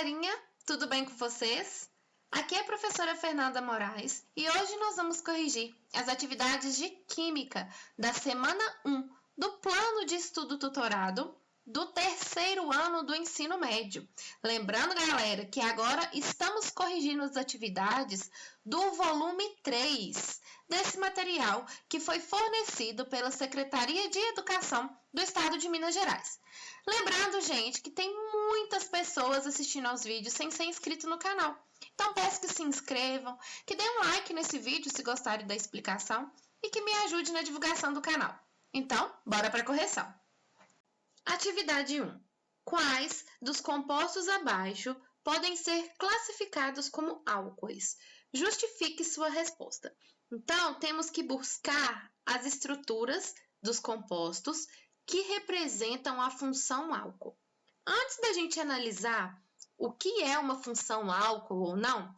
galerinha, tudo bem com vocês? Aqui é a professora Fernanda Moraes e hoje nós vamos corrigir as atividades de Química da semana 1 do Plano de Estudo Tutorado do terceiro ano do ensino médio. Lembrando, galera, que agora estamos corrigindo as atividades do volume 3 desse material que foi fornecido pela Secretaria de Educação do Estado de Minas Gerais. Lembrando, gente, que tem muitas pessoas assistindo aos vídeos sem ser inscrito no canal. Então, peço que se inscrevam, que deem um like nesse vídeo se gostarem da explicação e que me ajude na divulgação do canal. Então, bora para a correção. Atividade 1. Quais dos compostos abaixo podem ser classificados como álcoois? Justifique sua resposta. Então, temos que buscar as estruturas dos compostos que representam a função álcool. Antes da gente analisar o que é uma função álcool ou não,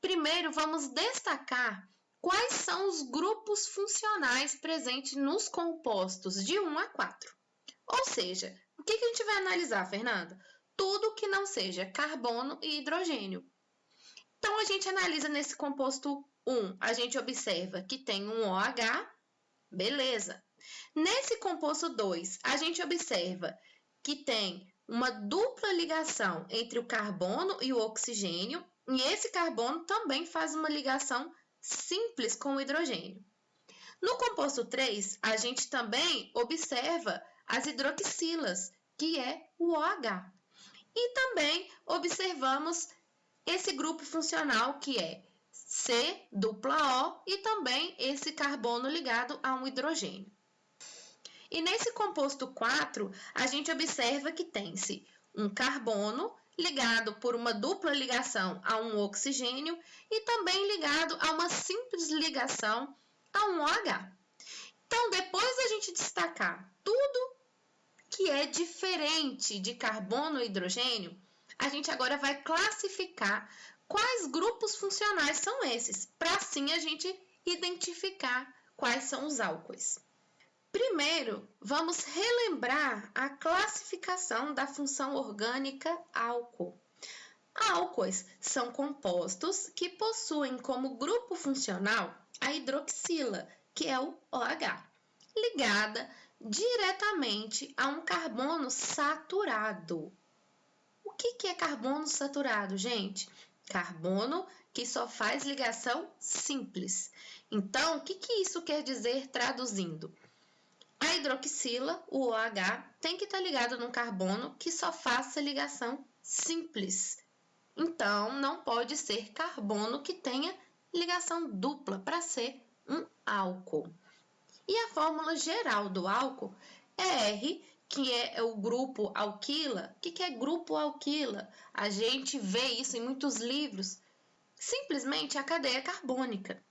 primeiro vamos destacar quais são os grupos funcionais presentes nos compostos de 1 a 4. Ou seja, o que a gente vai analisar, Fernanda? Tudo que não seja carbono e hidrogênio. Então, a gente analisa nesse composto 1, a gente observa que tem um OH, beleza. Nesse composto 2, a gente observa que tem uma dupla ligação entre o carbono e o oxigênio, e esse carbono também faz uma ligação simples com o hidrogênio. No composto 3, a gente também observa as hidroxilas, que é o OH. E também observamos esse grupo funcional, que é C-O, e também esse carbono ligado a um hidrogênio. E nesse composto 4, a gente observa que tem-se um carbono ligado por uma dupla ligação a um oxigênio e também ligado a uma simples ligação a um OH. Então, depois da gente destacar tudo que é diferente de carbono e hidrogênio, a gente agora vai classificar quais grupos funcionais são esses, para assim a gente identificar quais são os álcoois. Primeiro, vamos relembrar a classificação da função orgânica álcool. Álcoois são compostos que possuem como grupo funcional a hidroxila, que é o OH, ligada diretamente a um carbono saturado. O que é carbono saturado, gente? Carbono que só faz ligação simples. Então, o que isso quer dizer traduzindo? A hidroxila, o OH, tem que estar ligado num carbono que só faça ligação simples. Então, não pode ser carbono que tenha ligação dupla para ser um álcool. E a fórmula geral do álcool é R, que é o grupo alquila. O que é grupo alquila? A gente vê isso em muitos livros. Simplesmente a cadeia carbônica.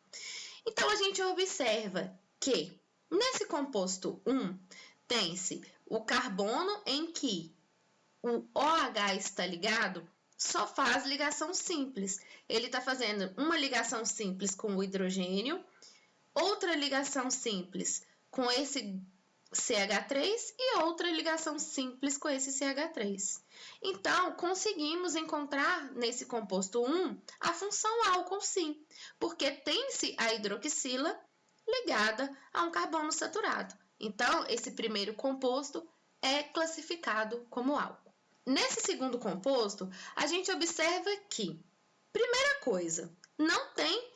Então, a gente observa que nesse composto 1, tem-se o carbono em que o OH está ligado, só faz ligação simples. Ele está fazendo uma ligação simples com o hidrogênio, outra ligação simples com esse CH3 e outra ligação simples com esse CH3. Então, conseguimos encontrar nesse composto 1 a função álcool sim, porque tem-se a hidroxila ligada a um carbono saturado. Então, esse primeiro composto é classificado como álcool. Nesse segundo composto, a gente observa que, primeira coisa, não tem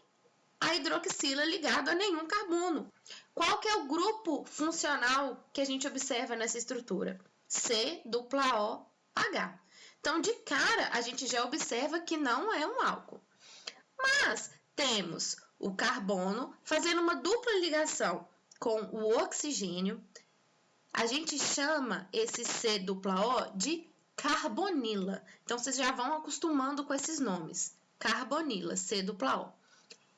a hidroxila ligada a nenhum carbono. Qual que é o grupo funcional que a gente observa nessa estrutura? C-O-H. Então, de cara, a gente já observa que não é um álcool. Mas temos o carbono fazendo uma dupla ligação com o oxigênio. A gente chama esse C-O de carbonila. Então, vocês já vão acostumando com esses nomes. Carbonila, C-O.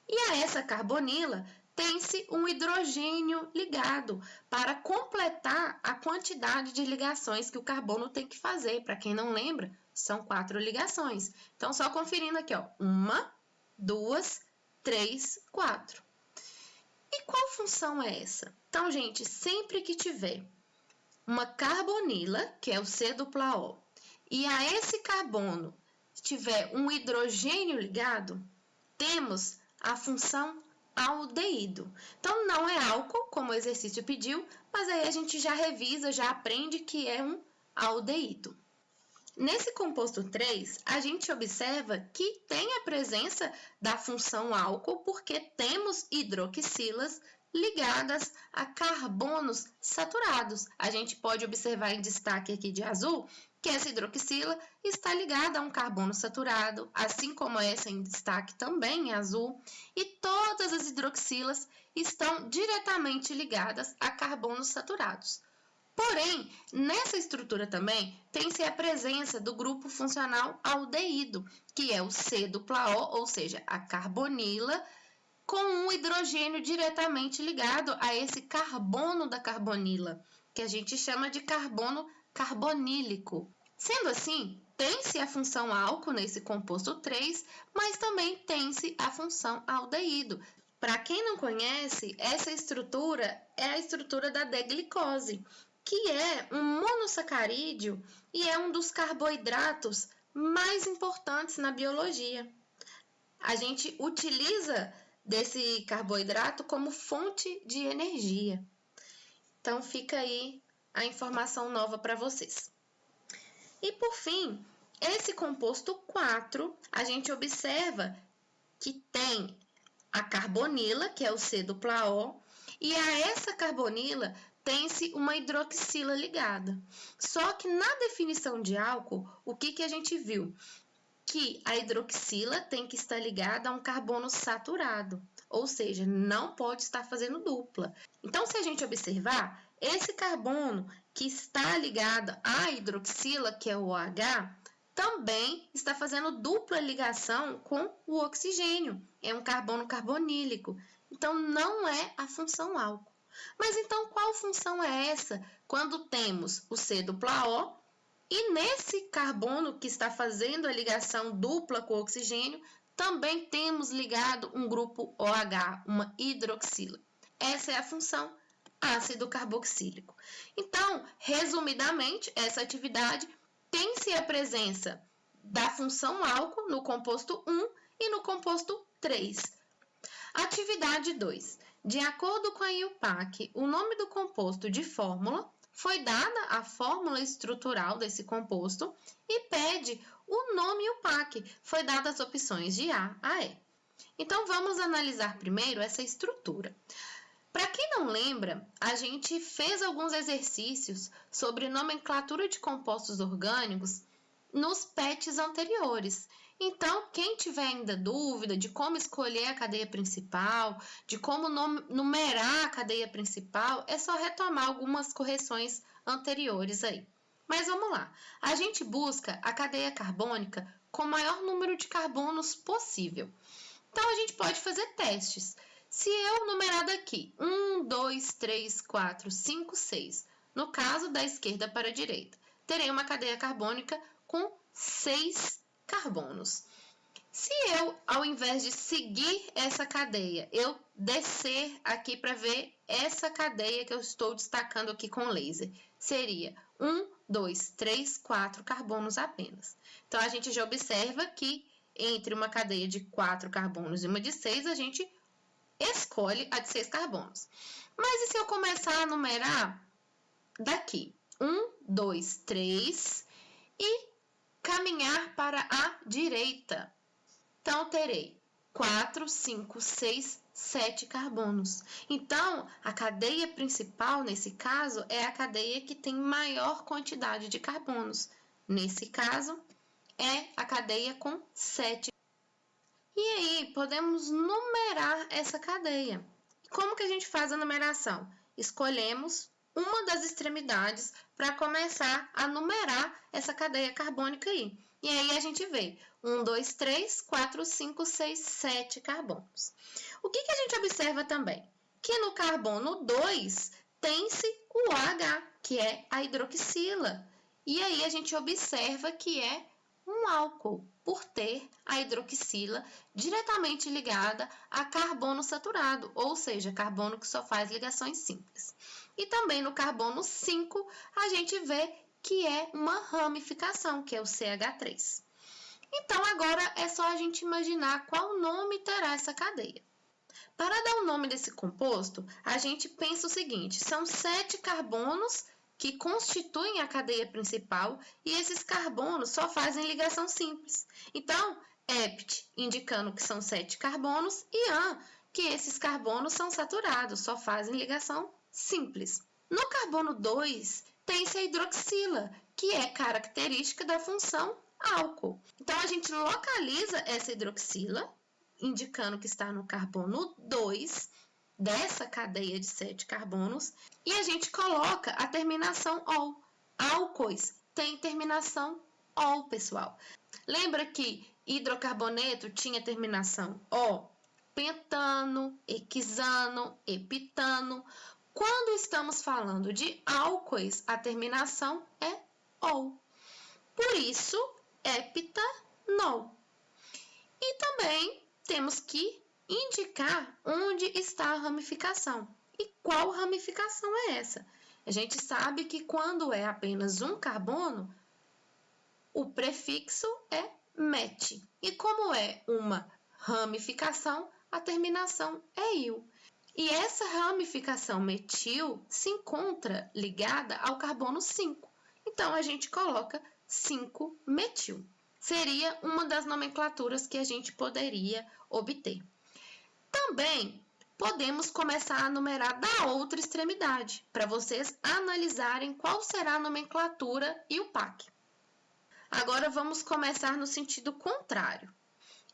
E a essa carbonila tem-se um hidrogênio ligado para completar a quantidade de ligações que o carbono tem que fazer. Para quem não lembra, são 4 ligações. Então, só conferindo aqui, ó. 1, 2, 3, 4. E qual função é essa? Então, gente, sempre que tiver uma carbonila, que é o C-O, e a esse carbono tiver um hidrogênio ligado, temos a função aldeído. Então, não é álcool, como o exercício pediu, mas aí a gente já revisa, já aprende que é um aldeído. Nesse composto 3, a gente observa que tem a presença da função álcool, porque temos hidroxilas ligadas a carbonos saturados. A gente pode observar em destaque aqui de azul que essa hidroxila está ligada a um carbono saturado, assim como essa em destaque também em azul, e todas as hidroxilas estão diretamente ligadas a carbonos saturados. Porém, nessa estrutura também tem-se a presença do grupo funcional aldeído, que é o C-O, ou seja, a carbonila, com um hidrogênio diretamente ligado a esse carbono da carbonila, que a gente chama de carbono carbonílico. Sendo assim, tem-se a função álcool nesse composto 3, mas também tem-se a função aldeído. Para quem não conhece, essa estrutura é a estrutura da D-glicose, que é um monossacarídeo e é um dos carboidratos mais importantes na biologia. A gente utiliza desse carboidrato como fonte de energia. Então, fica aí a informação nova para vocês. E, por fim, esse composto 4, a gente observa que tem a carbonila, que é o C-O, e a essa carbonila tem-se uma hidroxila ligada. Só que na definição de álcool, o que a gente viu? Que a hidroxila tem que estar ligada a um carbono saturado, ou seja, não pode estar fazendo dupla. Então, se a gente observar, esse carbono que está ligado à hidroxila, que é o OH, também está fazendo dupla ligação com o oxigênio, é um carbono carbonílico. Então, não é a função álcool. Mas então, qual função é essa quando temos o C-O e nesse carbono que está fazendo a ligação dupla com o oxigênio, também temos ligado um grupo OH, uma hidroxila. Essa é a função ácido carboxílico. Então, resumidamente, essa atividade tem-se a presença da função álcool no composto 1 e no composto 3. Atividade 2. De acordo com a IUPAC, o nome do composto de fórmula foi dada a fórmula estrutural desse composto e pede o nome IUPAC. Foi dadas as opções de A a E. Então, vamos analisar primeiro essa estrutura. Para quem não lembra, a gente fez alguns exercícios sobre nomenclatura de compostos orgânicos nos PETs anteriores. Então, quem tiver ainda dúvida de como escolher a cadeia principal, de como numerar a cadeia principal, é só retomar algumas correções anteriores aí. Mas vamos lá. A gente busca a cadeia carbônica com o maior número de carbonos possível. Então, a gente pode fazer testes. Se eu numerar daqui 1, 2, 3, 4, 5, 6, no caso da esquerda para a direita, terei uma cadeia carbônica com 6 carbonos. Se eu, ao invés de seguir essa cadeia, eu descer aqui para ver essa cadeia que eu estou destacando aqui com laser, seria 1, 2, 3, 4 carbonos apenas. Então, a gente já observa que entre uma cadeia de 4 carbonos e uma de 6, a gente escolhe a de 6 carbonos. Mas e se eu começar a numerar daqui? 1, 2, 3 e caminhar para a direita. Então, terei 4, 5, 6, 7 carbonos. Então, a cadeia principal, nesse caso, é a cadeia que tem maior quantidade de carbonos. Nesse caso, é a cadeia com 7. E aí, podemos numerar essa cadeia. Como que a gente faz a numeração? Escolhemos uma das extremidades para começar a numerar essa cadeia carbônica aí. E aí a gente vê 1, 2, 3, 4, 5, 6, 7 carbonos. O que a gente observa também? Que no carbono 2 tem-se o OH, que é a hidroxila. E aí a gente observa que é um álcool, por ter a hidroxila diretamente ligada a carbono saturado, ou seja, carbono que só faz ligações simples. E também no carbono 5, a gente vê que é uma ramificação, que é o CH3. Então, agora é só a gente imaginar qual nome terá essa cadeia. Para dar o nome desse composto, a gente pensa o seguinte: são 7 carbonos que constituem a cadeia principal e esses carbonos só fazem ligação simples. Então, hept, indicando que são 7 carbonos, e an, que esses carbonos são saturados, só fazem ligação simples. No carbono 2, tem-se a hidroxila, que é característica da função álcool. Então, a gente localiza essa hidroxila, indicando que está no carbono 2 dessa cadeia de 7 carbonos, e a gente coloca a terminação ol. Álcoois tem terminação ol, pessoal. Lembra que hidrocarboneto tinha terminação o? Pentano, hexano, heptano. Quando estamos falando de álcoois, a terminação é ol. Por isso, heptanol. E também temos que indicar onde está a ramificação. E qual ramificação é essa? A gente sabe que quando é apenas um carbono, o prefixo é met. E como é uma ramificação, a terminação é il. E essa ramificação metil se encontra ligada ao carbono 5. Então, a gente coloca 5-metil. Seria uma das nomenclaturas que a gente poderia obter. Também podemos começar a numerar da outra extremidade, para vocês analisarem qual será a nomenclatura e o PAC. Agora vamos começar no sentido contrário.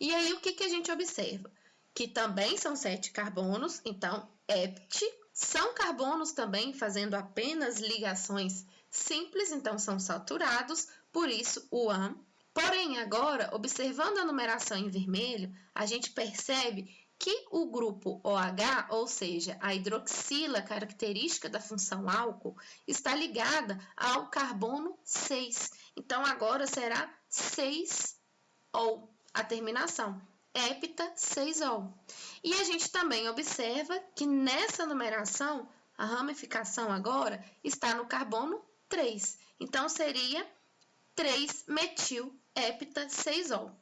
E aí o que a gente observa? Que também são 7 carbonos, então hept, são carbonos também fazendo apenas ligações simples, então são saturados, por isso o an. Porém, agora, observando a numeração em vermelho, a gente percebe que o grupo OH, ou seja, a hidroxila característica da função álcool, está ligada ao carbono 6. Então, agora será 6-ol, a terminação, hepta 6-ol. E a gente também observa que nessa numeração, a ramificação agora está no carbono 3. Então, seria 3-metil hepta 6-ol.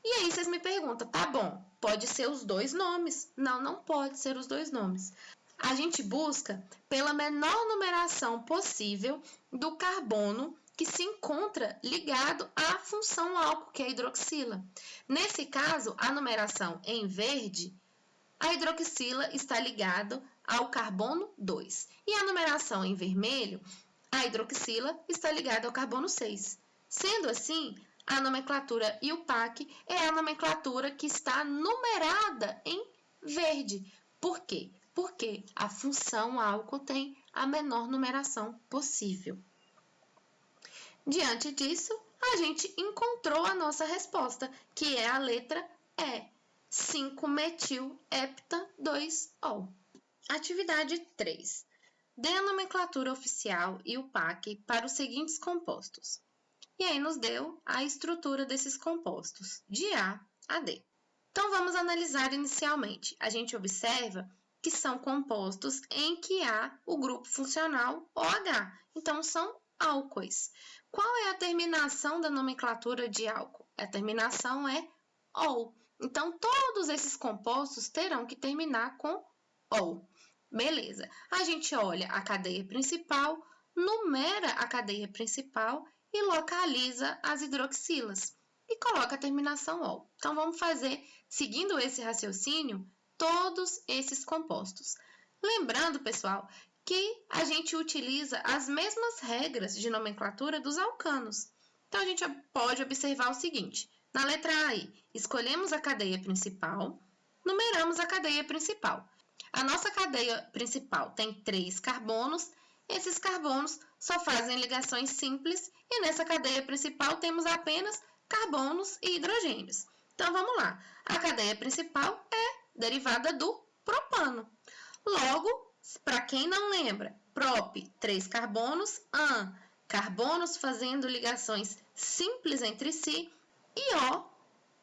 E aí vocês me perguntam, tá bom, pode ser os dois nomes? Não, não pode ser os dois nomes. A gente busca pela menor numeração possível do carbono que se encontra ligado à função álcool, que é a hidroxila. Nesse caso, a numeração em verde, a hidroxila está ligada ao carbono 2. E a numeração em vermelho, a hidroxila está ligada ao carbono 6. Sendo assim, a nomenclatura IUPAC é a nomenclatura que está numerada em verde. Por quê? Porque a função álcool tem a menor numeração possível. Diante disso, a gente encontrou a nossa resposta, que é a letra E, 5-metil hepta 2-ol. Atividade 3. Dê a nomenclatura oficial IUPAC para os seguintes compostos. E aí nos deu a estrutura desses compostos, de A a D. Então, vamos analisar inicialmente. A gente observa que são compostos em que há o grupo funcional OH. Então, são álcoois. Qual é a terminação da nomenclatura de álcool? A terminação é ol. Então, todos esses compostos terão que terminar com ol. Beleza. A gente olha a cadeia principal, numera a cadeia principal e localiza as hidroxilas e coloca a terminação ol. Então, vamos fazer, seguindo esse raciocínio, todos esses compostos. Lembrando, pessoal, que a gente utiliza as mesmas regras de nomenclatura dos alcanos. Então, a gente pode observar o seguinte. Na letra A, escolhemos a cadeia principal, numeramos a cadeia principal. A nossa cadeia principal tem 3 carbonos. Esses carbonos só fazem ligações simples e nessa cadeia principal temos apenas carbonos e hidrogênios. Então, vamos lá. A cadeia principal é derivada do propano. Logo, para quem não lembra, prop, 3 carbonos, an, carbonos fazendo ligações simples entre si, e O,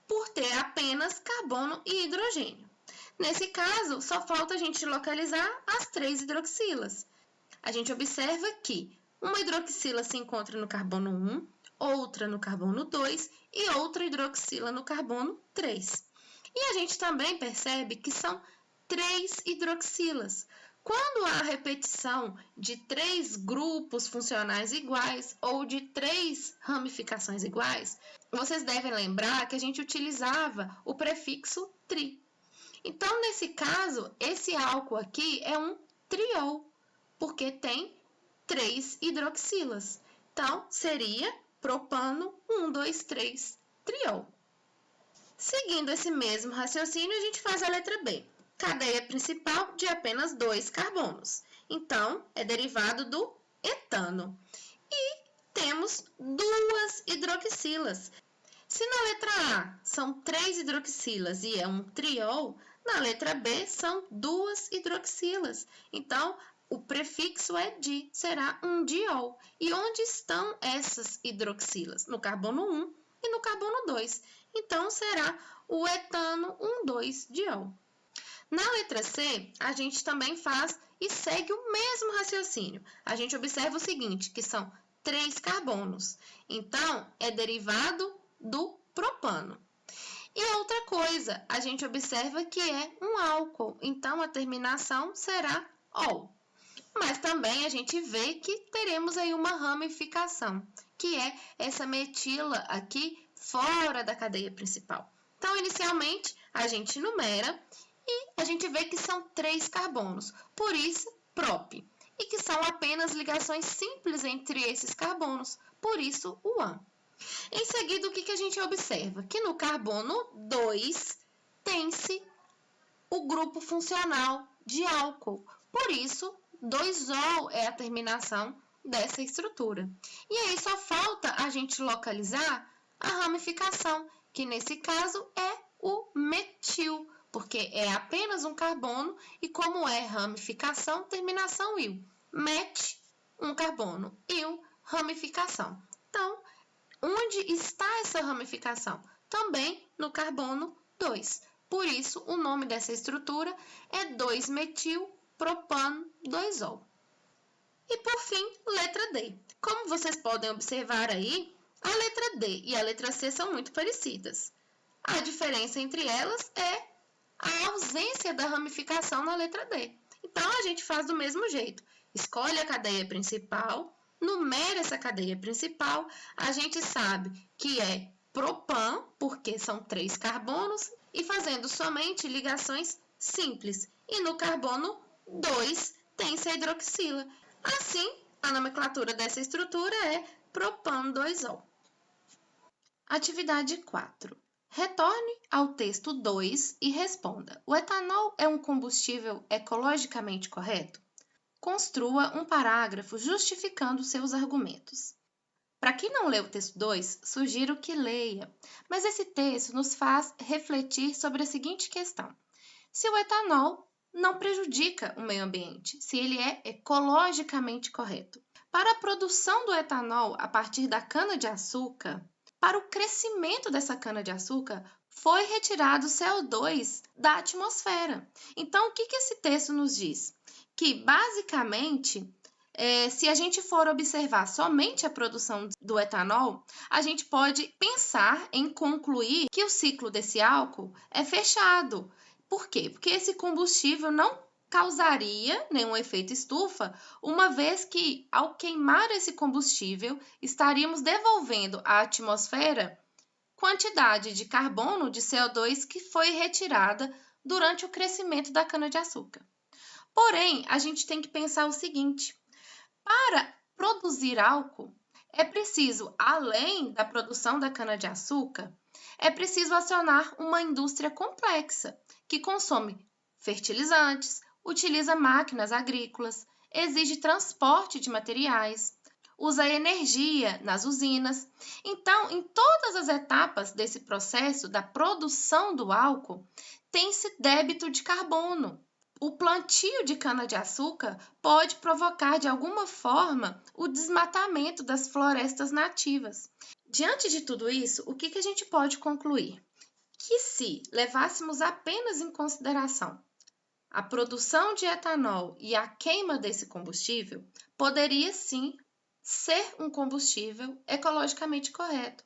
por ter apenas carbono e hidrogênio. Nesse caso, só falta a gente localizar as 3 hidroxilas. A gente observa que uma hidroxila se encontra no carbono 1, outra no carbono 2 e outra hidroxila no carbono 3. E a gente também percebe que são 3 hidroxilas. Quando há repetição de 3 grupos funcionais iguais ou de 3 ramificações iguais, vocês devem lembrar que a gente utilizava o prefixo tri. Então, nesse caso, esse álcool aqui é um triol, porque tem 3 hidroxilas. Então, seria propano 1, 2, 3, triol. Seguindo esse mesmo raciocínio, a gente faz a letra B. Cadeia principal de apenas 2 carbonos. Então, é derivado do etano. E temos 2 hidroxilas. Se na letra A são 3 hidroxilas e é um triol, na letra B são 2 hidroxilas. Então, o prefixo é di, será um diol. E onde estão essas hidroxilas? No carbono 1 e no carbono 2. Então, será o etano 1,2-diol. Na letra C, a gente também faz e segue o mesmo raciocínio. A gente observa o seguinte, que são 3 carbonos. Então, é derivado do propano. E outra coisa, a gente observa que é um álcool. Então, a terminação será ol. Mas também a gente vê que teremos aí uma ramificação, que é essa metila aqui fora da cadeia principal. Então, inicialmente, a gente numera e a gente vê que são 3 carbonos, por isso, prop. E que são apenas ligações simples entre esses carbonos, por isso, o an. Em seguida, o que a gente observa? Que no carbono 2 tem-se o grupo funcional de álcool, por isso, 2-ol é a terminação dessa estrutura. E aí só falta a gente localizar a ramificação, que nesse caso é o metil, porque é apenas um carbono e como é ramificação, terminação il. Met, um carbono, il, ramificação. Então, onde está essa ramificação? Também no carbono 2. Por isso, o nome dessa estrutura é 2-metil-propano-2-ol. E por fim, letra D. Como vocês podem observar aí, a letra D e a letra C são muito parecidas. A diferença entre elas é a ausência da ramificação na letra D. Então, a gente faz do mesmo jeito. Escolhe a cadeia principal, numera essa cadeia principal, a gente sabe que é propan, porque são 3 carbonos, e fazendo somente ligações simples. E no carbono 2 tem-se a hidroxila. Assim, a nomenclatura dessa estrutura é propan-2-ol. Atividade 4. Retorne ao texto 2 e responda: o etanol é um combustível ecologicamente correto? Construa um parágrafo justificando seus argumentos. Para quem não leu o texto 2, sugiro que leia, mas esse texto nos faz refletir sobre a seguinte questão: se o etanol não prejudica o meio ambiente, se ele é ecologicamente correto. Para a produção do etanol a partir da cana-de-açúcar, para o crescimento dessa cana-de-açúcar, foi retirado CO2 da atmosfera. Então, o que esse texto nos diz? Que, basicamente, se a gente for observar somente a produção do etanol, a gente pode pensar em concluir que o ciclo desse álcool é fechado. Por quê? Porque esse combustível não causaria nenhum efeito estufa, uma vez que, ao queimar esse combustível, estaríamos devolvendo à atmosfera quantidade de carbono, de CO2, que foi retirada durante o crescimento da cana-de-açúcar. Porém, a gente tem que pensar o seguinte: para produzir álcool, é preciso, além da produção da cana-de-açúcar, é preciso acionar uma indústria complexa, que consome fertilizantes, utiliza máquinas agrícolas, exige transporte de materiais, usa energia nas usinas. Então, em todas as etapas desse processo da produção do álcool, tem-se débito de carbono. O plantio de cana-de-açúcar pode provocar, de alguma forma, o desmatamento das florestas nativas. Diante de tudo isso, o que a gente pode concluir? Que se levássemos apenas em consideração a produção de etanol e a queima desse combustível, poderia sim ser um combustível ecologicamente correto.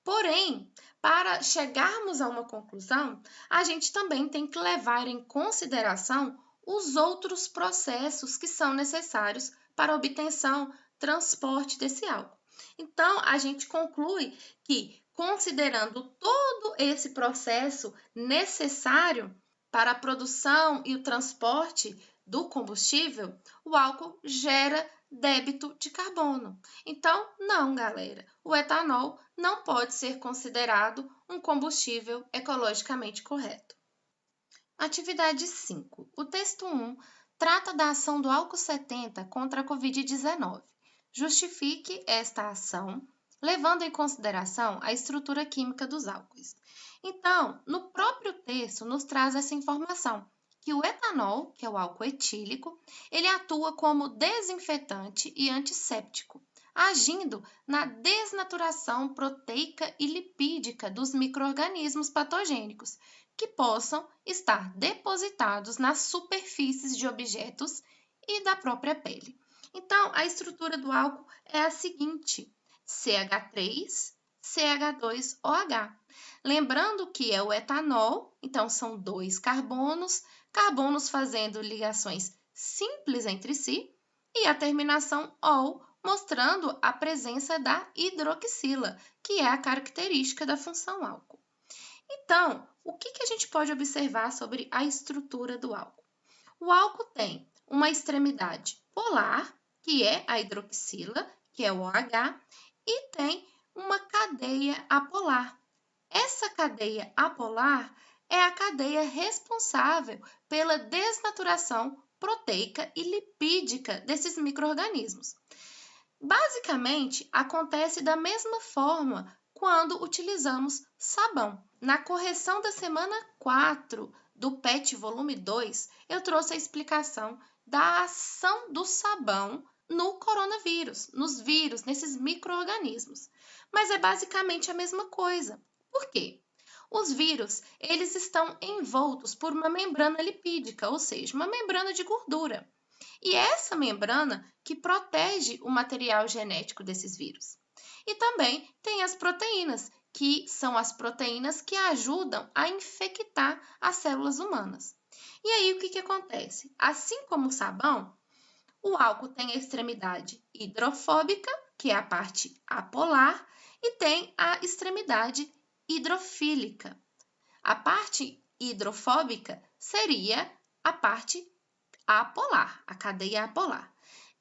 Porém, para chegarmos a uma conclusão, a gente também tem que levar em consideração os outros processos que são necessários para a obtenção, transporte desse álcool. Então, a gente conclui que, considerando todo esse processo necessário para a produção e o transporte do combustível, o álcool gera débito de carbono. Então, não, galera, o etanol não pode ser considerado um combustível ecologicamente correto. Atividade 5. O texto 1 trata da ação do álcool 70 contra a Covid-19. Justifique esta ação, levando em consideração a estrutura química dos álcoois. Então, no próprio texto nos traz essa informação, que o etanol, que é o álcool etílico, ele atua como desinfetante e antisséptico, agindo na desnaturação proteica e lipídica dos micro-organismos patogênicos, que possam estar depositados nas superfícies de objetos e da própria pele. Então, a estrutura do álcool é a seguinte: CH3, CH2OH. Lembrando que é o etanol, então são dois carbonos fazendo ligações simples entre si, e a terminação -ol, mostrando a presença da hidroxila, que é a característica da função álcool. Então, o que a gente pode observar sobre a estrutura do álcool? O álcool tem uma extremidade polar, que é a hidroxila, que é o OH, e tem uma cadeia apolar. Essa cadeia apolar é a cadeia responsável pela desnaturação proteica e lipídica desses micro-organismos. Basicamente, acontece da mesma forma quando utilizamos sabão. Na correção da semana 4 do PET volume 2, eu trouxe a explicação da ação do sabão no coronavírus, nos vírus, nesses micro-organismos. Mas é basicamente a mesma coisa. Por quê? Os vírus, eles estão envoltos por uma membrana lipídica, ou seja, uma membrana de gordura. E é essa membrana que protege o material genético desses vírus. E também tem as proteínas, que são as proteínas que ajudam a infectar as células humanas. E aí o que acontece? Assim como o sabão, o álcool tem a extremidade hidrofóbica, que é a parte apolar, e tem a extremidade hidrofílica. A parte hidrofóbica seria a parte apolar, a cadeia apolar.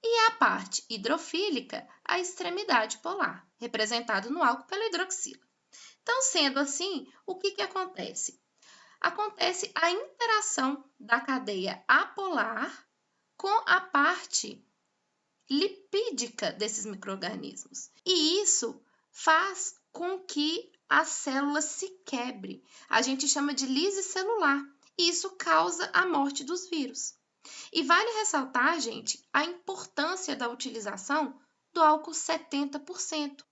E a parte hidrofílica, a extremidade polar, representado no álcool pela hidroxila. Então, sendo assim, o que acontece? Acontece a interação da cadeia apolar com a parte lipídica desses micro-organismos. E isso faz com que a célula se quebre. A gente chama de lise celular. E isso causa a morte dos vírus. E vale ressaltar, gente, a importância da utilização do álcool 70%.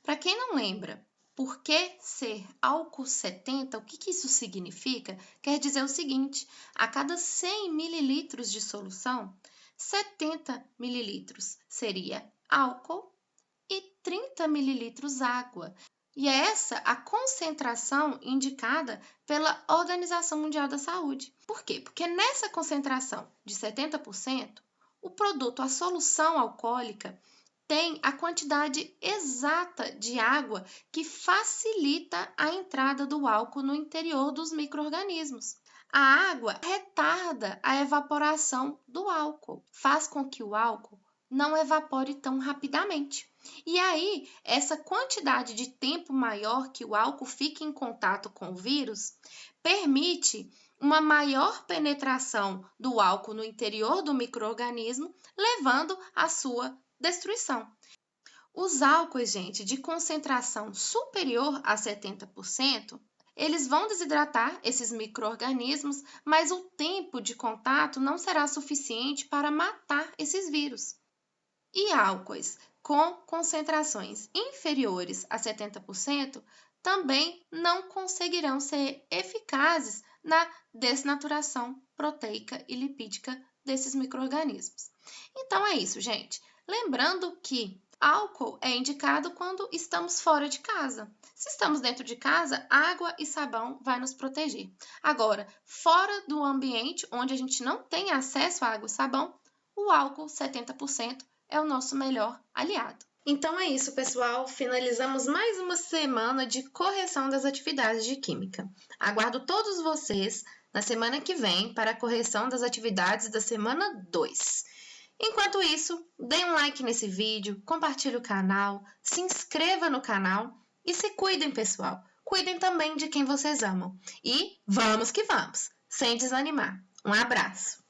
Para quem não lembra, por que ser álcool 70, o que isso significa? Quer dizer o seguinte: a cada 100 mililitros de solução, 70 mililitros seria álcool e 30 mililitros água. E é essa a concentração indicada pela Organização Mundial da Saúde. Por quê? Porque nessa concentração de 70%, o produto, a solução alcoólica, tem a quantidade exata de água que facilita a entrada do álcool no interior dos micro-organismos. A água retarda a evaporação do álcool, faz com que o álcool não evapore tão rapidamente. E aí, essa quantidade de tempo maior que o álcool fica em contato com o vírus permite uma maior penetração do álcool no interior do micro-organismo, levando à sua destruição. Os álcoois, gente, de concentração superior a 70%, eles vão desidratar esses micro-organismos, mas o tempo de contato não será suficiente para matar esses vírus. E álcoois com concentrações inferiores a 70% também não conseguirão ser eficazes na desnaturação proteica e lipídica desses micro-organismos. Então é isso, gente. Lembrando que álcool é indicado quando estamos fora de casa. Se estamos dentro de casa, água e sabão vai nos proteger. Agora, fora do ambiente onde a gente não tem acesso à água e sabão, o álcool 70% é o nosso melhor aliado. Então é isso, pessoal. Finalizamos mais uma semana de correção das atividades de química. Aguardo todos vocês na semana que vem para a correção das atividades da semana 2. Enquanto isso, dê um like nesse vídeo, compartilhe o canal, se inscreva no canal e se cuidem, pessoal. Cuidem também de quem vocês amam. E vamos que vamos, sem desanimar. Um abraço!